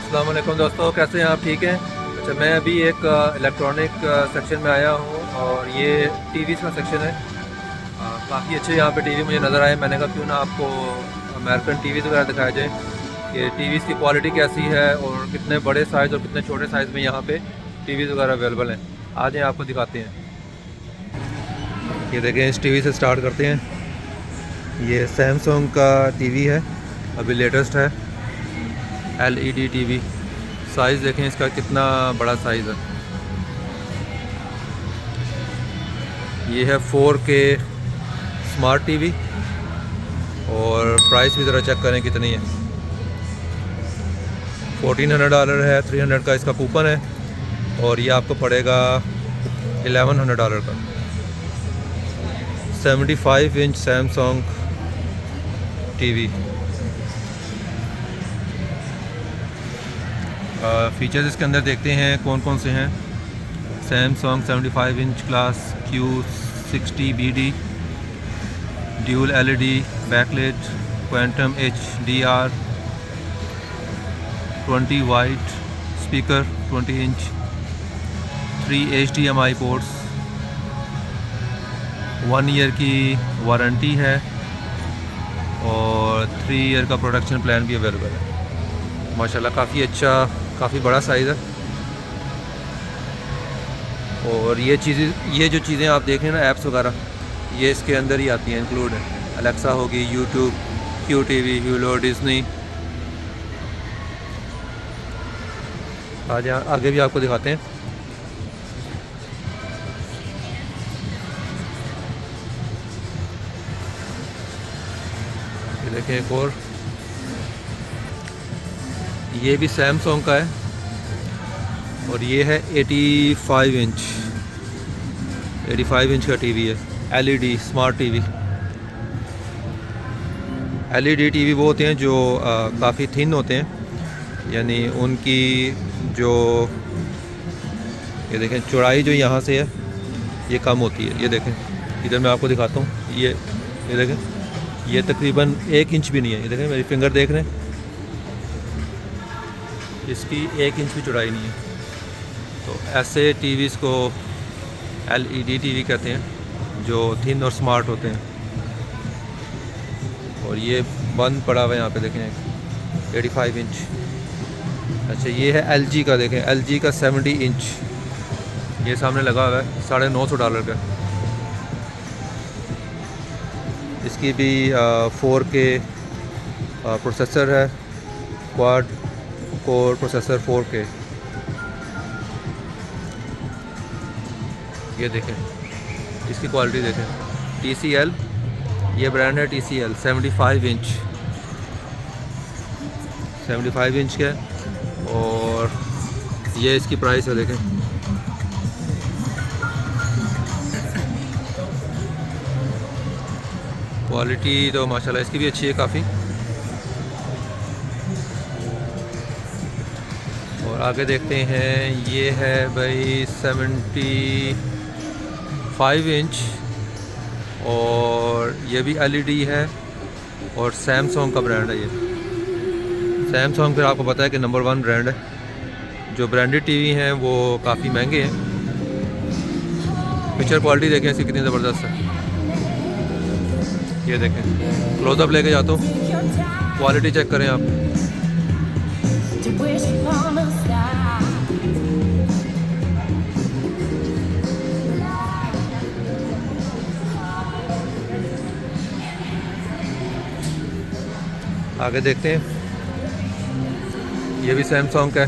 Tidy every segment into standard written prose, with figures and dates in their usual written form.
अस्सलाम वालेकुम दोस्तों, कैसे हैं आप? ठीक हैं? अच्छा, मैं अभी एक इलेक्ट्रॉनिक सेक्शन में आया हूँ और ये टीवीज़ का सेक्शन है। काफ़ी अच्छे यहाँ पे टीवी मुझे नज़र आए। मैंने कहा क्यों ना आपको अमेरिकन टीवीज़ वगैरह दिखाया जाए कि टीवीज़ की क्वालिटी कैसी है और कितने बड़े साइज़ और कितने छोटे साइज़ में यहाँ पे टीवीज़ वगैरह अवेलेबल हैं। आज हैं आपको दिखाते हैं। ये देखें, इस टीवी से स्टार्ट करते हैं। ये सैमसंग का टीवी है, अभी लेटेस्ट है, LED टीवी। साइज़ देखें इसका कितना बड़ा साइज़ है। ये है 4K स्मार्ट टीवी और प्राइस भी ज़रा चेक करें कितनी है। $1400 है, 300 का इसका कूपन है और ये आपको पड़ेगा $1100 का। 75 इंच सैमसंग टीवी। फीचर्स इसके अंदर देखते हैं कौन कौन से हैं। Samsung 75 inch class Q60 BD, dual LED backlight, quantum HDR, 20 watt speaker, 20 inch, 3 HDMI ports, 1 year की वारंटी है और 3 ईयर का प्रोडक्शन प्लान भी अवेलेबल है। माशाल्लाह काफ़ी अच्छा, काफ़ी बड़ा साइज़ है। और ये जो चीज़ें आप देख रहे हैं ना, ऐप्स वगैरह, ये इसके अंदर ही आती हैं, इंक्लूड है। अलेक्सा होगी, यूट्यूब, QTV, यूलो, डिज़नी। आज आगे भी आपको दिखाते हैं। ये देखें एक और, ये भी सैमसंग का है और ये है 85 इंच का टीवी है, LED smart TV. LED TV वो होते हैं जो काफ़ी थिन होते हैं, यानी उनकी जो, ये देखें चौड़ाई जो यहाँ से है ये कम होती है। ये देखें, इधर मैं आपको दिखाता हूँ। ये देखें, ये तकरीबन 1 इंच भी नहीं है। ये देखें, मेरी फिंगर देख रहे हैं, इसकी 1 इंच भी चौड़ाई नहीं है। तो ऐसे टीवीज़ को LED टीवी कहते हैं, जो थिन और स्मार्ट होते हैं। और ये बंद पड़ा हुआ है यहाँ पे देखें, 85 इंच। अच्छा, ये है LG का, देखें LG का 70 इंच, ये सामने लगा हुआ है, $950 का। इसकी भी 4K प्रोसेसर है, क्वाड कोर प्रोसेसर 4K। ये देखें, इसकी क्वालिटी देखें। TCL, ये ब्रांड है TCL, 75 इंच का। और ये इसकी प्राइस है, देखें क्वालिटी तो माशाल्लाह इसकी भी अच्छी है काफ़ी। और आगे देखते हैं, ये है भाई 75 इंच और ये भी LED है और सैमसंग का ब्रांड है। ये सैमसंग फिर आपको पता है कि नंबर 1 ब्रांड है। जो ब्रांडेड टीवी हैं वो काफ़ी महंगे हैं। पिक्चर क्वालिटी देखें इसकी कितनी ज़बरदस्त है। ये देखें, क्लोजअप लेके जाता हूँ, क्वालिटी चेक करें आप। आगे देखते हैं, ये भी सैमसंग का है।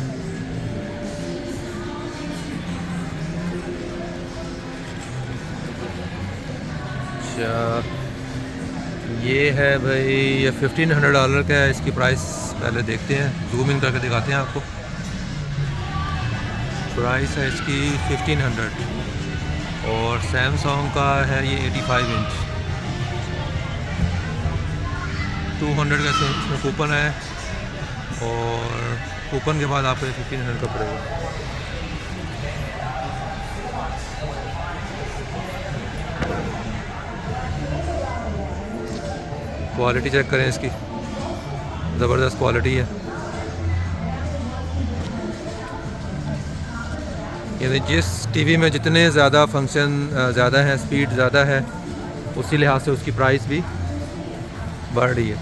अच्छा, ये है भाई, ये $1500 का है। इसकी प्राइस पहले देखते हैं, जूम इन करके दिखाते हैं आपको। प्राइस है इसकी 1500 और सैमसंग का है ये 85 इंच। 200 का इसमें कूपन है और कूपन के बाद आपको 1500 का पड़ेगा। क्वालिटी चेक करें इसकी, ज़बरदस्त क्वालिटी है। यानी जिस टीवी में जितने ज़्यादा फंक्शन ज़्यादा हैं, स्पीड ज़्यादा है, उसी लिहाज से उसकी प्राइस भी बढ़ रही है।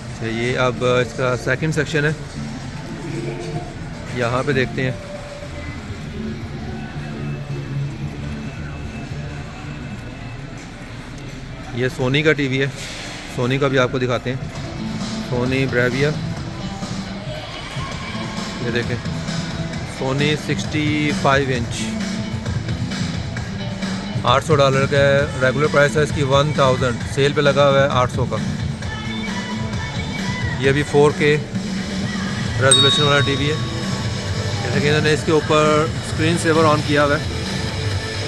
अच्छा, ये अब इसका सेकंड सेक्शन है, यहाँ पे देखते हैं। ये सोनी का टीवी है, सोनी का भी आपको दिखाते हैं। सोनी ब्रेविया, ये देखें, सोनी 65 इंच, $800 का है। रेगुलर प्राइस है इसकी 1000, सेल पे लगा हुआ है 800 का। ये भी 4K रेजोल्यूशन वाला टीवी है। जैसे कि इन्होंने इसके ऊपर स्क्रीन सेवर ऑन किया हुआ है,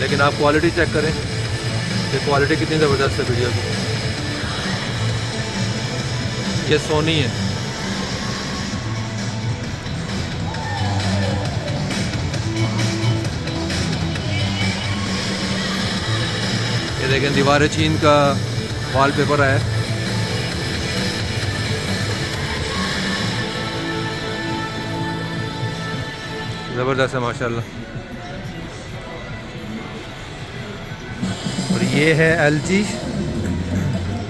लेकिन आप क्वालिटी चेक करें कि क्वालिटी कितनी ज़बरदस्त है वीडियो की। ये सोनी है। ये देखें, दीवार चीन का वॉलपेपर है। ज़बरदस्त है माशाल्लाह। और ये है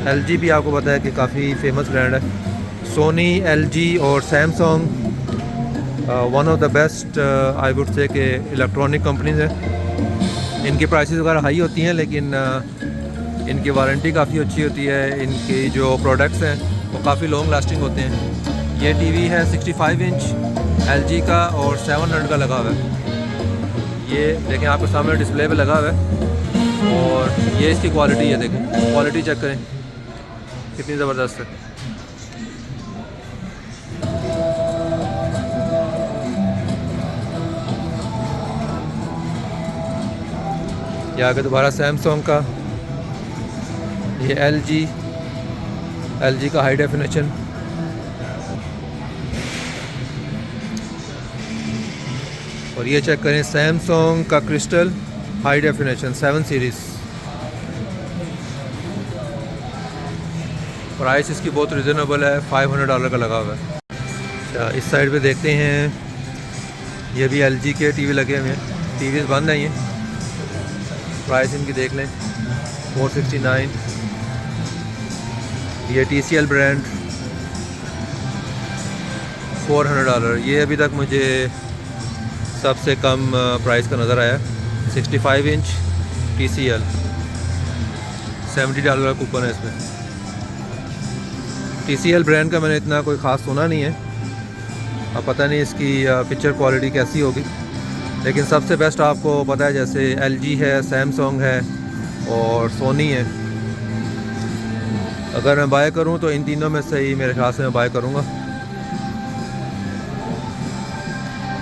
LG भी आपको पता है कि काफ़ी फेमस ब्रांड है। सोनी, LG और Samsung one of the best I would say कि इलेक्ट्रॉनिक कंपनीज हैं। इनकी प्राइसेस वगैरह हाई होती हैं, लेकिन इनकी वारंटी काफ़ी अच्छी होती है। इनके जो प्रोडक्ट्स हैं वो काफ़ी लॉन्ग लास्टिंग होते हैं। ये टीवी है 65 इंच LG का और 700 का लगा हुआ है। ये देखें, आपके सामने डिस्प्ले पे लगा हुआ है। और ये इसकी क्वालिटी है, देखें क्वालिटी चेक करें कितनी ज़बरदस्त है। ये आगे दोबारा सैमसंग का, ये LG का हाई डेफिनेशन। और ये चेक करें, सैमसंग का crystal high definition 7 series. Price इसकी बहुत रिजनेबल है, $500 का लगा हुआ है। अच्छा, इस साइड पे देखते हैं, ये भी LG के टीवी लगे हुए हैं। टीवी बंद है ये। प्राइस इनकी देख लें, 469। ये TCL ब्रांड $400। ये अभी तक मुझे सबसे कम प्राइस का नज़र आया। 65 इंच TCL, $70 का कूपन है इसमें। TCL ब्रांड का मैंने इतना कोई ख़ास सुना नहीं है, अब पता नहीं इसकी पिक्चर क्वालिटी कैसी होगी, लेकिन सबसे बेस्ट आपको पता है जैसे LG है, सैमसंग है और सोनी है। अगर मैं बाय करूं तो इन तीनों में से ही मेरे ख्याल से मैं बाय करूंगा,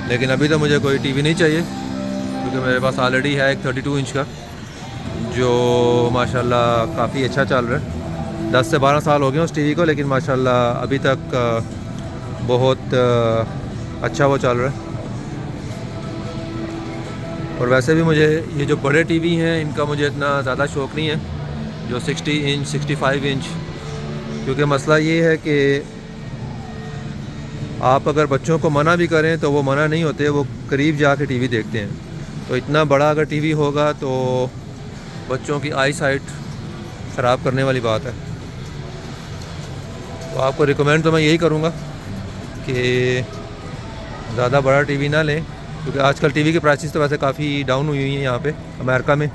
लेकिन अभी तो मुझे कोई टीवी नहीं चाहिए, क्योंकि मेरे पास ऑलरेडी है एक 32 इंच का, जो माशाल्लाह काफ़ी अच्छा चल रहा है। 10 से 12 साल हो गए उस टीवी को, लेकिन माशाल्लाह अभी तक बहुत अच्छा वो चल रहा है। और वैसे भी मुझे ये जो बड़े टीवी हैं इनका मुझे इतना ज़्यादा शौक़ नहीं है, जो 60 इंच 65 इंच, क्योंकि मसला ये है कि आप अगर बच्चों को मना भी करें तो वो मना नहीं होते, वो करीब जाके टीवी देखते हैं। तो इतना बड़ा अगर टीवी होगा तो बच्चों की आई साइट ख़राब करने वाली बात है। तो आपको रिकमेंड तो मैं यही करूँगा कि ज़्यादा बड़ा टीवी ना लें, क्योंकि आजकल टीवी की प्राइसेस तो वैसे काफ़ी डाउन हुई हैं। यहाँ पे अमेरिका में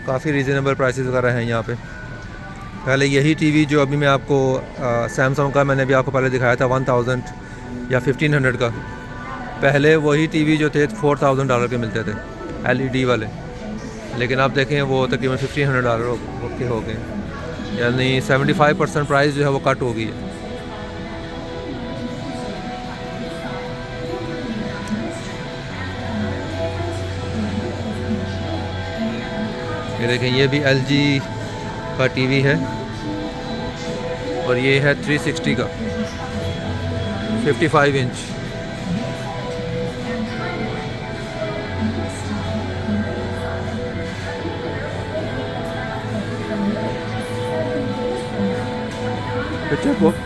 काफ़ी रीज़नेबल प्राइसेस वगैरह हैं यहाँ पे। पहले यही टीवी जो अभी मैं आपको सैमसंग का मैंने भी आपको पहले दिखाया था 1000 या 1500 का, पहले वही टीवी जो थे $4000 के मिलते थे LED वाले, लेकिन आप देखें वो तकरीबन $1500 के हो गए, यानी 75% प्राइस जो है वो कट हो गई है। ये देखें, ये भी LG का टीवी है और ये है 360 का 55 इंच।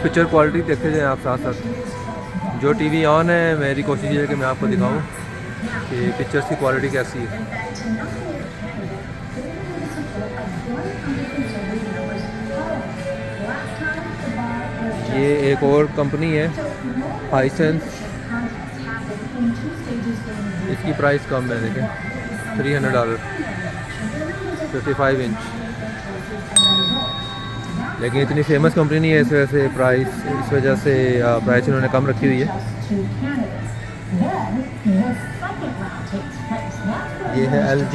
पिक्चर क्वालिटी देखते जाएं आप साथ साथ। जो टीवी ऑन है, मेरी कोशिश ये है कि मैं आपको दिखाऊं कि पिक्चर्स की क्वालिटी कैसी है। ये एक और कंपनी है हाइसेंस, इसकी प्राइस कम है, देखें $300, 55 इंच। लेकिन इतनी फेमस कंपनी नहीं है, इस वजह से प्राइस इन्होंने कम रखी हुई है। ये है LG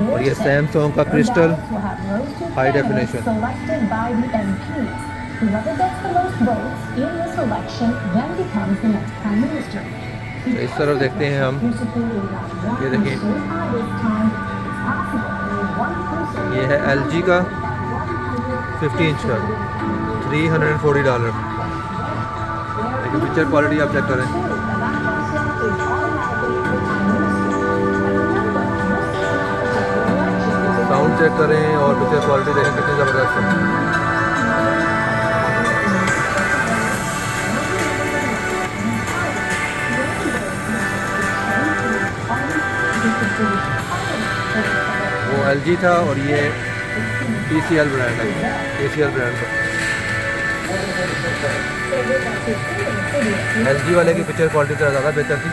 और ये सैमसंग का क्रिस्टल हाई डेफिनेशन। तो इस तरफ देखते हैं हम, ये देखिए ये है LG का 50 इंच का $340। लेकिन पिक्चर क्वालिटी आप चेक करें, साउंड चेक करें और पिक्चर क्वालिटी देखें कितनी ज़बरदस्त है। वो LG था और ये TCL ब्रांड है, TCL ब्रांड का। LG वाले की पिक्चर क्वालिटी तो ज़्यादा बेहतर थी।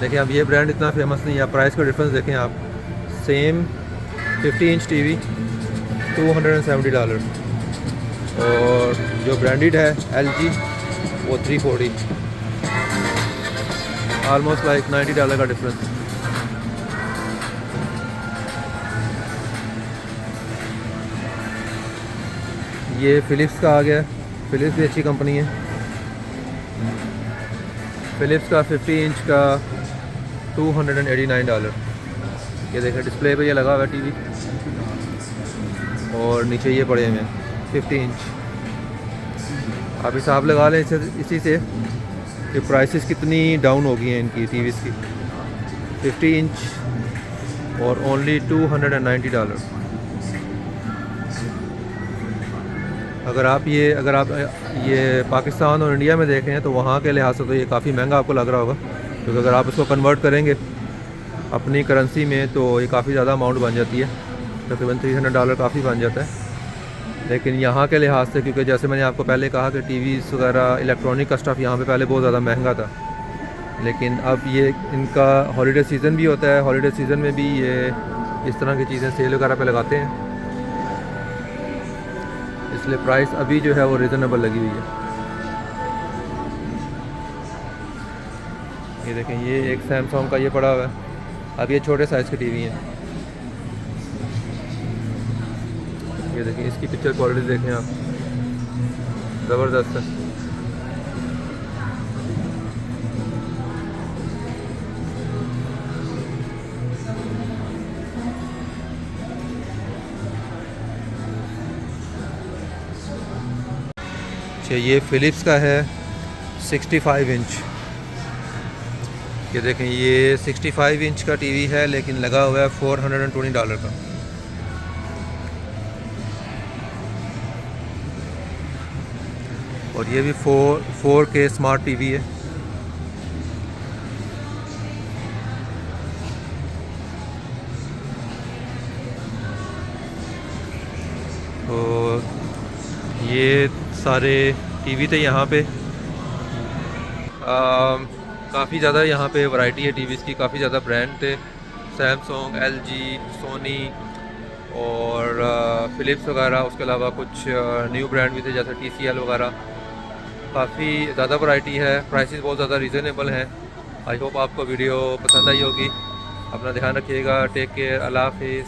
देखिए अब ये ब्रांड इतना फेमस नहीं है, प्राइस का डिफरेंस देखें आप। सेम 50 इंच टीवी $270 और जो ब्रांडेड है LG वो 340, ऑलमोस्ट लाइक $90 का डिफरेंस। ये फ़िलिप्स का आ गया, फ़िलिप्स भी अच्छी कंपनी है। फ़िलिप्स का 50 इंच का $289। ये देखें डिस्प्ले पे ये लगा हुआ है टीवी और नीचे ये पड़े हुए हैं 50 इंच। आप हिसाब लगा लें इसी से कि प्राइसेस कितनी डाउन हो गई हैं इनकी टीवीज़ की। 50 इंच और ओनली $290। अगर आप ये पाकिस्तान और इंडिया में देखें तो वहाँ के लिहाज से तो ये काफ़ी महंगा आपको लग रहा होगा, क्योंकि अगर आप इसको कन्वर्ट करेंगे अपनी करेंसी में तो ये काफ़ी ज़्यादा अमाउंट बन जाती है, तकरीबन $300 काफ़ी बन जाता है। लेकिन यहाँ के लिहाज से, क्योंकि जैसे मैंने आपको पहले कहा कि टीवीज़ वगैरह इलेक्ट्रॉनिक का स्टफ़ यहाँ पे पहले बहुत ज़्यादा महंगा था, लेकिन अब ये इनका हॉलीडे सीज़न भी होता है, हॉलीडे सीज़न में भी ये इस तरह की चीज़ें सेल वगैरह पे लगाते हैं, इसलिए प्राइस अभी जो है वो रिजनेबल लगी हुई है। ये देखें ये एक सैमसंग का ये पड़ा हुआ है, अब ये छोटे साइज़ की टीवी है। ये देखें इसकी पिक्चर क्वालिटी देखें आप, ज़बरदस्त है। अच्छा ये फ़िलिप्स का है 65 इंच। ये देखें ये 65 इंच का टीवी है, लेकिन लगा हुआ है $420 का। और ये भी 4K स्मार्ट टीवी है। तो ये सारे टीवी थे यहाँ पे। काफ़ी ज़्यादा यहाँ पे वैरायटी है टीवीज़ की, काफ़ी ज़्यादा ब्रांड थे, सैमसंग, LG, सोनी और फ़िलिप्स वगैरह। उसके अलावा कुछ न्यू ब्रांड भी थे जैसे TCL वगैरह। काफ़ी ज़्यादा वैरायटी है, प्राइसेस बहुत ज़्यादा रीज़नेबल हैं। आई होप आपको वीडियो पसंद आई होगी। अपना ध्यान रखिएगा, टेक केयर, अल्लाह हाफिज़।